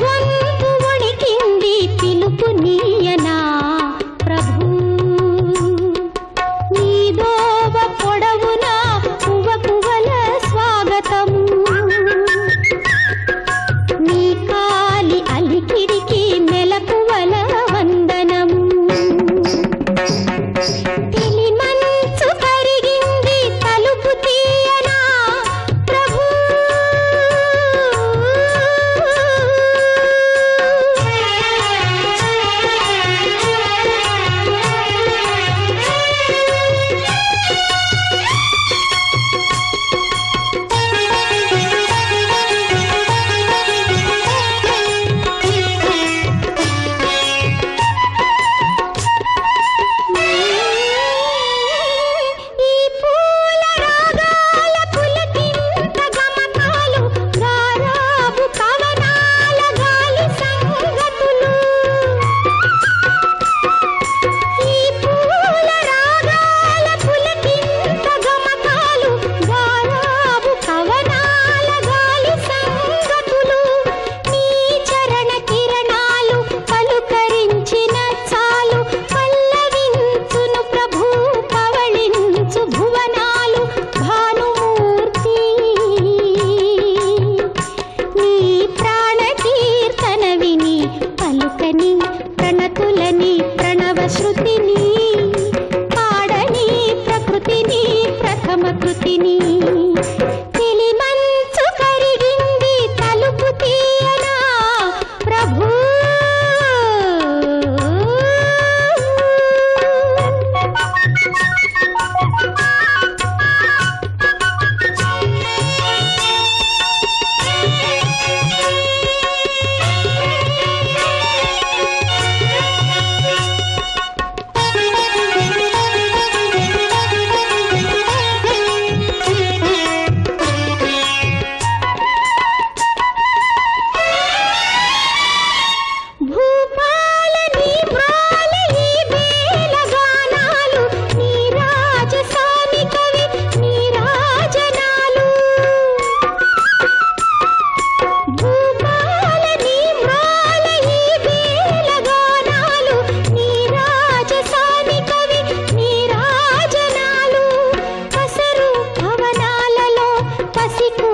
గొంతు వణికింది పిలుపు నీయనా ప్రభు. నీదోవ పొడవునా పువ్వల స్వాగతము. నీ కాలి అలికిడికి మెలకువల వందనము. తెలిమంచు కరిగింది తలుపు తీయనా ప్రభు. ఈ పూల రాగాల పులకింత గమకాలు, గారాబు కవనాల గాలి సంగతులు. ఈ పూల రాగాల పులకింత గమకాలు, గారాబు కవనాల గాలి సంగతులు. నీ చరణ కిరణాలు పలుకరించిన చాలు, పల్లవించును ప్రభు పవళించు భువనాలు. భానుమూర్తి నీ ప్రాణ కీర్తన విని పలుకని ప్రణతులని ప్రణవ శృతిని పాడని ప్రకృతిని ప్రథమ కృతిని. తెలిమంచు కరిగింది తలుపు తీయనా ప్రభు. భూపాలని మ్రాల ఈ వేల గానాలు, నీ రాజసాని కవి నీ రాజనాలు. భూపాలని మ్రాల ఈ వేల గానాలు, నీ రాజసాని కవి నీ రాజనాలు. పసరు భవనాలలో పసికు